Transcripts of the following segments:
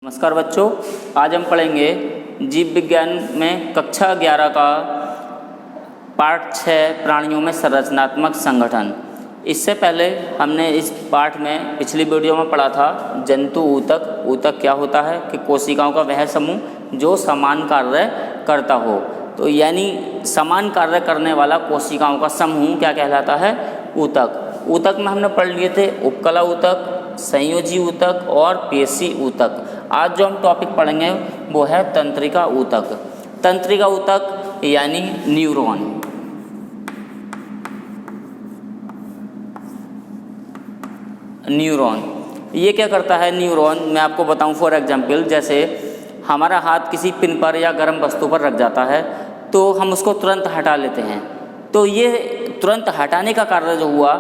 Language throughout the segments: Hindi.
नमस्कार बच्चों, आज हम पढ़ेंगे जीव विज्ञान में कक्षा 11 का पाठ 6 प्राणियों में संरचनात्मक संगठन। इससे पहले हमने इस पाठ में पिछली वीडियो में पढ़ा था जंतु ऊतक। ऊतक क्या होता है कि कोशिकाओं का वह समूह जो समान कार्य करता हो। तो यानी समान कार्य करने वाला कोशिकाओं का समूह क्या कहलाता है? ऊतक। ऊतक में हमने पढ़ लिए थे उपकला ऊतक, संयोजी ऊतक और पेशी ऊतक। आज जो हम टॉपिक पढ़ेंगे वो है तंत्रिका ऊतक। तंत्रिका ऊतक यानी न्यूरॉन। न्यूरॉन ये क्या करता है? न्यूरॉन मैं आपको बताऊं फॉर एग्जांपल, जैसे हमारा हाथ किसी पिन पर या गर्म वस्तु पर रख जाता है तो हम उसको तुरंत हटा लेते हैं। तो ये तुरंत हटाने का कार्य जो हुआ,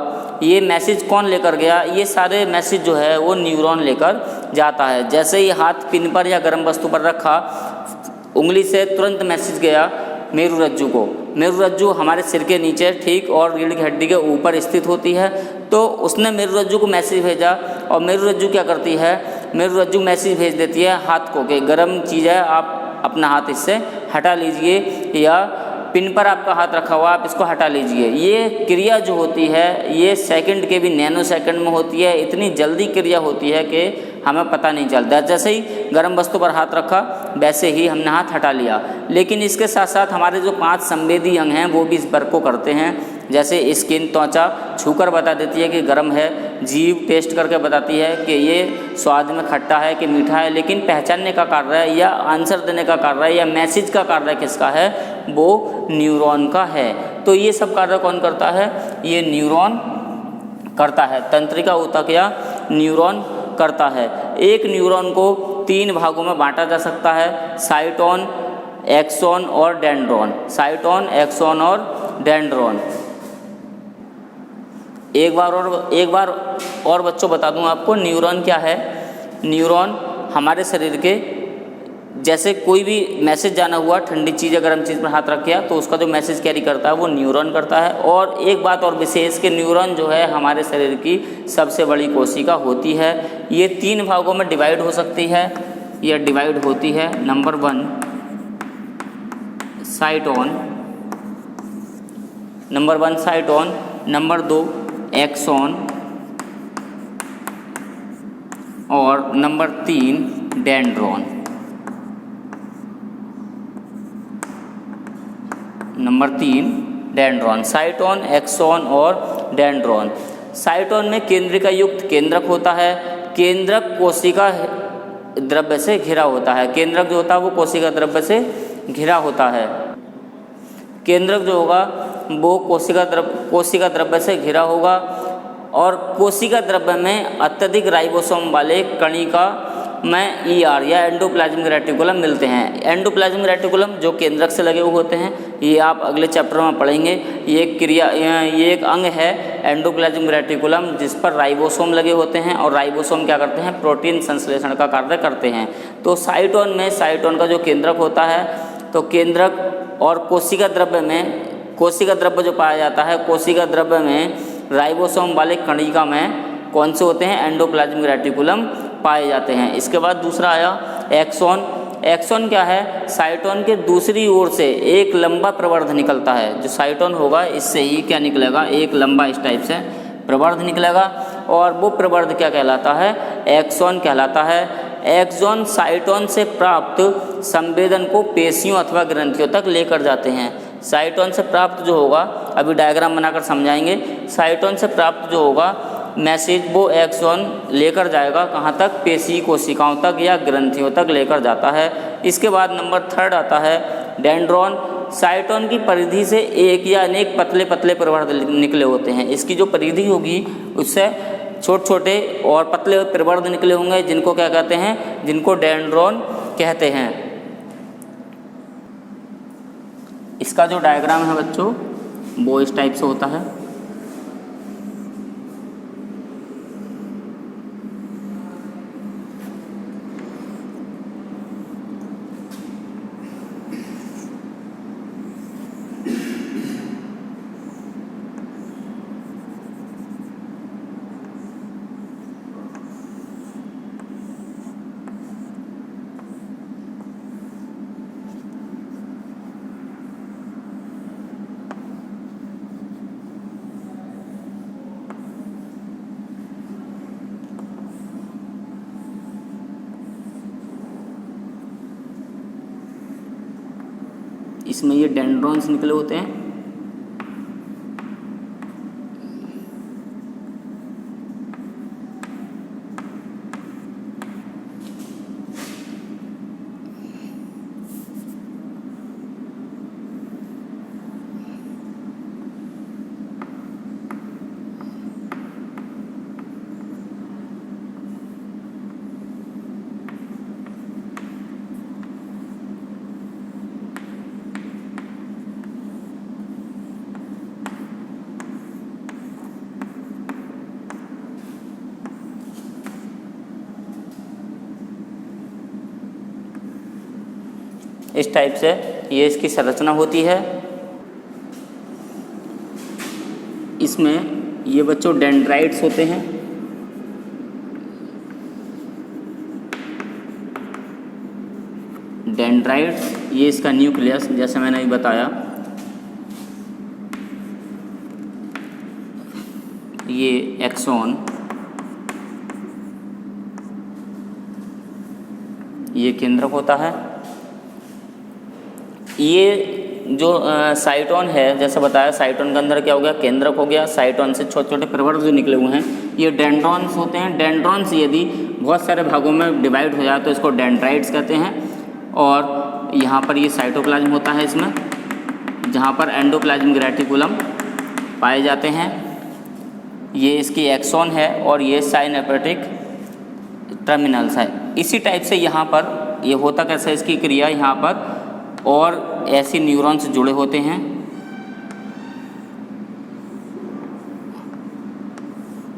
ये मैसेज कौन लेकर गया? ये सारे मैसेज जो है वो न्यूरॉन लेकर जाता है। जैसे ही हाथ पिन पर या गर्म वस्तु पर रखा, उंगली से तुरंत मैसेज गया मेरुरज्जु को। मेरुरज्जु हमारे सिर के नीचे ठीक और रीढ़ की हड्डी के ऊपर स्थित होती है। तो उसने मेरुरज्जु को मैसेज भेजा और मेरुरज्जु क्या करती है? मेरुरज्जु मैसेज भेज देती है हाथ को कि गर्म चीज़ है, आप अपना हाथ इससे हटा लीजिए, या पिन पर आपका हाथ रखा हुआ आप इसको हटा लीजिए। ये क्रिया जो होती है ये सेकंड के भी नैनो सेकंड में होती है। इतनी जल्दी क्रिया होती है कि हमें पता नहीं चलता। जैसे ही गर्म वस्तु पर हाथ रखा वैसे ही हमने हाथ हटा लिया। लेकिन इसके साथ साथ हमारे जो 5 संवेदी अंग हैं वो भी इस वर्क को करते हैं। जैसे स्किन, त्वचा छूकर बता देती है कि गर्म है, जीभ टेस्ट करके बताती है कि ये स्वाद में खट्टा है कि मीठा है। लेकिन पहचानने का कार्य या आंसर देने का कार्य या मैसेज का कार्य किसका है? वो न्यूरॉन का है। तो ये सब कार्य कौन करता है? ये न्यूरॉन करता है। तंत्रिका ऊतक या न्यूरॉन करता है। एक न्यूरॉन को 3 भागों में बांटा जा सकता है, साइटोन, एक्सोन और डेंड्रॉन। साइटोन, एक्सोन और डेंड्रॉन। एक बार और बच्चों बता दूं आपको न्यूरॉन क्या है। न्यूरॉन हमारे शरीर के, जैसे कोई भी मैसेज जाना हुआ, ठंडी चीज़ या गर्म चीज़ पर हाथ रख किया तो उसका जो मैसेज कैरी करता है वो न्यूरॉन करता है। और एक बात और विशेष कि न्यूरॉन जो है हमारे शरीर की सबसे बड़ी कोशिका होती है। ये 3 भागों में डिवाइड हो सकती है, यह डिवाइड होती है। Number 1 cyton, number 1 cyton, number 2 axon और number 3 dendron. Number 3 dendron. Cyton, axon और डेंड्रॉन। साइटोन में केंद्रिका युक्त केंद्रक होता है। केंद्रक कोशिका द्रव्य से घिरा होता है। केंद्रक जो होता है वो कोशिका द्रव्य से घिरा होता है। केंद्रक जो होगा वो कोशिका द्रव्य से घिरा होगा। और कोशिका द्रव्य में अत्यधिक राइबोसोम वाले कणिका में ER या एंडोप्लाज्मिक रेटिकुलम मिलते हैं। एंडोप्लाज्मिक रेटिकुलम जो केंद्रक से लगे हुए होते हैं, ये आप अगले चैप्टर में पढ़ेंगे। ये एक अंग है एंडोप्लाज्मिक रेटिकुलम जिस पर राइबोसोम लगे होते हैं और राइबोसोम क्या करते हैं? प्रोटीन संश्लेषण का कार्य करते हैं। तो साइटोन में साइटोन का जो केंद्रक होता है, तो केंद्रक और कोशिका द्रव्य में, कोशिका द्रव्य जो पाया जाता है, कोशिका द्रव्य में राइबोसोम वाले कणिका में कौन से होते हैं? एंडोप्लाज्मिक रेटिकुलम पाए जाते हैं। इसके बाद दूसरा आया एक्सोन। एक्सोन क्या है? साइटोन के दूसरी ओर से एक लंबा प्रवर्ध निकलता है। जो साइटोन होगा इससे ही क्या निकलेगा? एक लंबा इस टाइप से प्रवर्ध निकलेगा और वो प्रवर्ध क्या कहलाता है? एक्सोन कहलाता है। एक्सोन साइटोन से प्राप्त संवेदन को पेशियों अथवा ग्रंथियों तक लेकर जाते हैं। साइटोन से प्राप्त जो होगा, अभी डायग्राम बनाकर समझाएंगे, साइटोन से प्राप्त जो होगा मैसेज वो एक्सोन लेकर जाएगा कहाँ तक? पेशी कोशिकाओं तक या ग्रंथियों तक लेकर जाता है। इसके बाद नंबर 3 आता है डेंड्रॉन। साइटोन की परिधि से एक या अनेक पतले पतले प्रवर्ध निकले होते हैं। इसकी जो परिधि होगी उससे छोटे छोटे और पतले प्रवर्ध निकले होंगे, जिनको क्या कहते हैं? जिनको डेंड्रॉन कहते हैं। इसका जो डायग्राम है बच्चों वो इस टाइप से होता है। इसमें ये डेंड्रॉन्स निकले होते हैं। इस टाइप से ये इसकी संरचना होती है। इसमें ये बच्चों डेंड्राइट्स होते हैं। डेंड्राइट्स ये इसका न्यूक्लियस, जैसे मैंने अभी बताया, ये एक्सॉन, ये केंद्रक होता है। ये जो साइटोन है, जैसे बताया, साइटोन के अंदर क्या हो गया, केंद्रक हो गया। साइटोन से छोटे छोटे परिवर्त जो निकले हुए हैं ये डेंड्रॉन्स होते हैं। डेंड्रॉन्स यदि बहुत सारे भागों में डिवाइड हो जाए तो इसको डेंड्राइट्स कहते हैं। और यहाँ पर ये साइटोप्लाज्म होता है इसमें, जहाँ पर एंडोप्लाज्मिक रेटिकुलम पाए जाते हैं। ये इसकी एक्सॉन है और ये साइनेप्टिक टर्मिनल्स है। इसी टाइप से यहाँ पर ये होता कैसे, इसकी क्रिया यहाँ पर और ऐसे न्यूरॉन्स जुड़े होते हैं।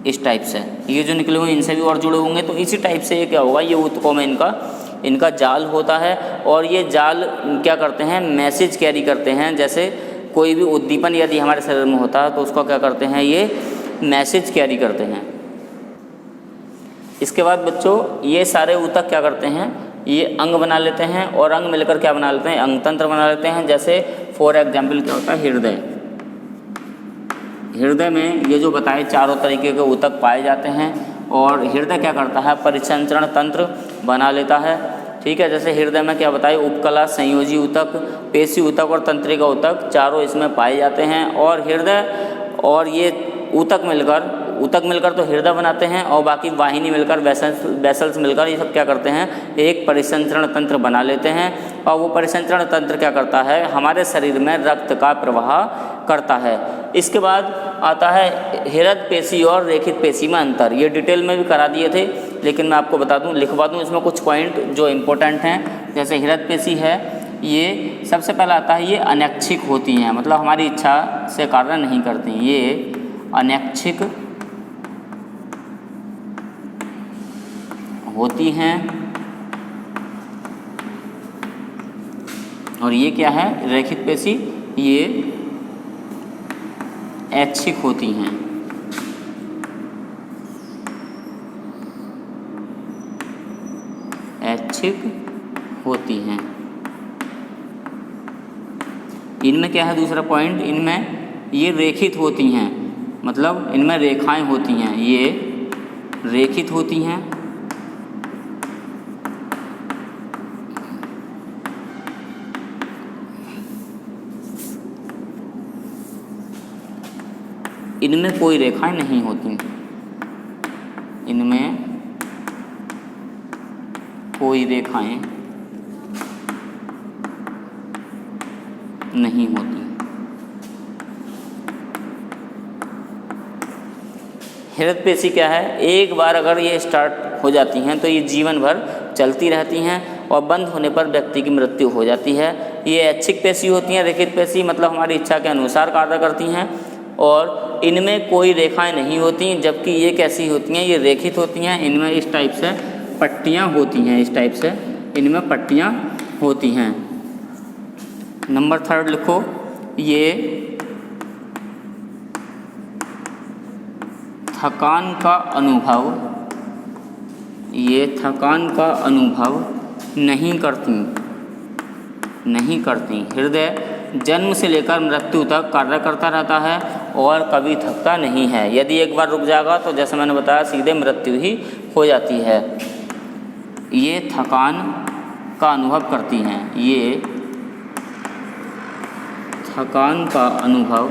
इस टाइप से ये जो निकले हुए इनसे भी और जुड़े होंगे। तो इसी टाइप से ये क्या होगा, ये ऊतकों में इनका जाल होता है। और ये जाल क्या करते हैं, मैसेज कैरी करते हैं। जैसे कोई भी उद्दीपन यदि हमारे शरीर में होता है तो उसको क्या करते हैं, ये मैसेज कैरी करते हैं। इसके बाद बच्चों ये सारे ऊतक क्या करते हैं, ये अंग बना लेते हैं। और अंग मिलकर क्या बना लेते हैं, अंग तंत्र बना लेते हैं। जैसे फॉर एग्जाम्पल क्या होता है, हृदय। हृदय में ये जो बताए चारों तरीके के ऊतक पाए जाते हैं। और हृदय क्या करता है, परिसंचरण तंत्र बना लेता है। ठीक है, जैसे हृदय में क्या बताए, उपकला, संयोजी ऊतक, पेशी ऊतक और तंत्रिका ऊतक चारों इसमें पाए जाते हैं। और हृदय और ये ऊतक मिलकर तो हृदय बनाते हैं। और बाकी वाहिनी मिलकर, वेसल्स मिलकर ये सब क्या करते हैं, एक परिसंचरण तंत्र बना लेते हैं। और वो परिसंचरण तंत्र क्या करता है, हमारे शरीर में रक्त का प्रवाह करता है। इसके बाद आता है हृदय पेशी और रेखित पेशी में अंतर। ये डिटेल में भी करा दिए थे, लेकिन मैं आपको बता दूं, लिखवा दूं इसमें कुछ पॉइंट जो इम्पोर्टेंट हैं। जैसे हृदय पेशी है, ये सबसे पहला आता है, ये अनैच्छिक होती हैं, मतलब हमारी इच्छा से कार्य नहीं करती। ये अनैच्छिक होती हैं। और ये क्या है, रेखित पेशी, ये ऐच्छिक होती हैं। ऐच्छिक होती हैं। इनमें क्या है, दूसरा पॉइंट, इनमें ये रेखित होती हैं, मतलब इनमें रेखाएं होती हैं, ये रेखित होती हैं। इनमें कोई रेखाएं नहीं होती, इनमें कोई रेखाएं नहीं होती। हृदय पेशी क्या है, एक बार अगर ये स्टार्ट हो जाती हैं तो ये जीवन भर चलती रहती हैं और बंद होने पर व्यक्ति की मृत्यु हो जाती है। ये ऐच्छिक पेशी होती हैं। रेखित पेशी मतलब हमारी इच्छा के अनुसार कार्य करती हैं और इनमें कोई रेखाएं नहीं होती, जबकि ये कैसी होती हैं, ये रेखित होती हैं। इनमें इस टाइप से पट्टियाँ होती हैं, इस टाइप से इनमें पट्टियाँ होती हैं। नंबर 3 लिखो, ये थकान का अनुभव, ये थकान का अनुभव नहीं करती। हृदय जन्म से लेकर मृत्यु तक कार्य करता रहता है और कभी थकता नहीं है। यदि एक बार रुक जाएगा तो जैसे मैंने बताया सीधे मृत्यु ही हो जाती है। ये थकान का अनुभव करती हैं, ये थकान का अनुभव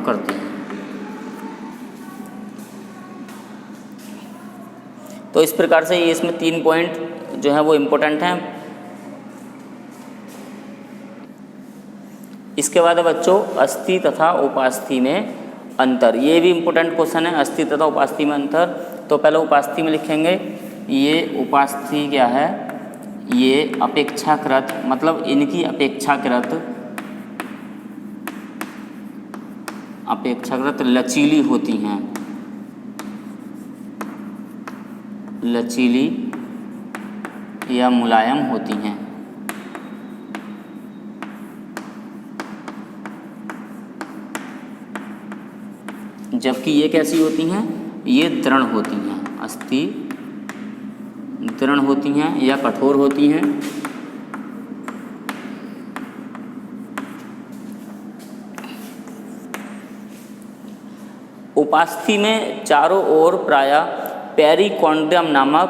करते हैं। तो इस प्रकार से ये इसमें 3 पॉइंट जो है वो इम्पोर्टेंट हैं। इसके बाद बच्चों अस्थि तथा उपास्थि में अंतर, ये भी इम्पोर्टेंट क्वेश्चन है, अस्थि तथा उपास्थि में अंतर। तो पहले उपास्थि में लिखेंगे, ये उपास्थि क्या है, ये अपेक्षाकृत मतलब इनकी अपेक्षाकृत लचीली होती हैं, लचीली या मुलायम होती हैं। जबकि ये कैसी होती हैं, ये दृढ़ होती हैं, अस्थि दृढ़ होती हैं या कठोर होती हैं। उपास्थि में चारों ओर प्रायः पेरिकॉन्ड्रियम नामक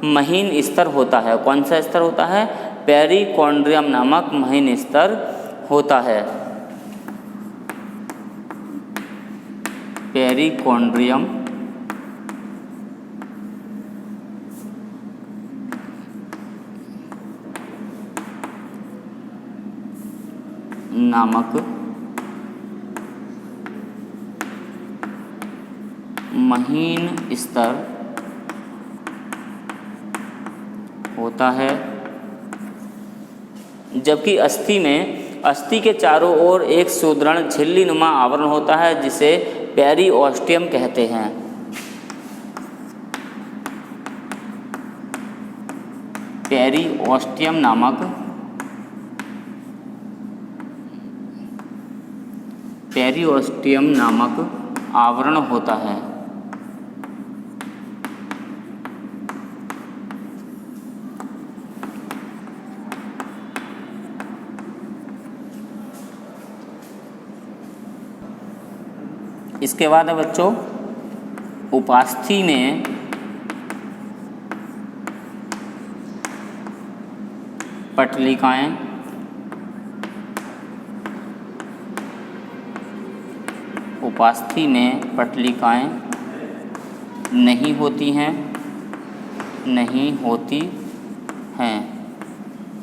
महीन स्तर होता है। कौन सा स्तर होता है, पेरिकॉन्ड्रियम नामक महीन स्तर होता है। पेरिकॉन्ड्रियम नामक महीन स्तर होता है। जबकि अस्थि के चारों ओर एक सुदृढ़ झिल्लीनुमा आवरण होता है जिसे पेरिओस्टियम कहते हैं। पेरिओस्टियम नामक आवरण होता है। इसके बाद है बच्चों उपास्थि में पटलिकाएं नहीं होती हैं,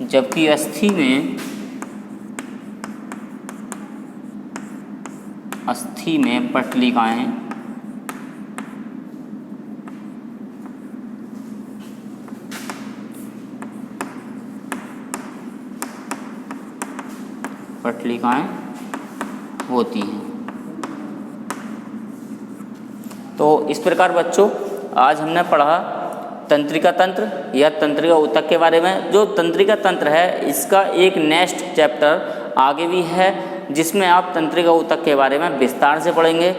जबकि अस्थि में पटलिकाएं होती हैं। तो इस प्रकार बच्चों आज हमने पढ़ा तंत्रिका तंत्र या तंत्रिका ऊतक के बारे में। जो तंत्रिका तंत्र है इसका एक नेक्स्ट चैप्टर आगे भी है जिसमें आप तंत्रिका ऊतक के बारे में विस्तार से पढ़ेंगे।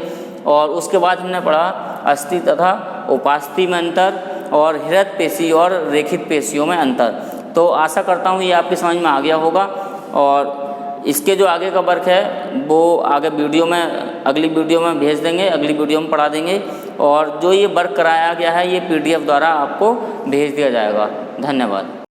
और उसके बाद हमने पढ़ा अस्थि तथा उपास्थि में अंतर और हृदय पेशी और रेखित पेशियों में अंतर। तो आशा करता हूँ ये आपके समझ में आ गया होगा। और इसके जो आगे का वर्क है वो आगे अगली वीडियो में भेज देंगे, अगली वीडियो में पढ़ा देंगे। और जो ये वर्क कराया गया है ये PDF द्वारा आपको भेज दिया जाएगा। धन्यवाद।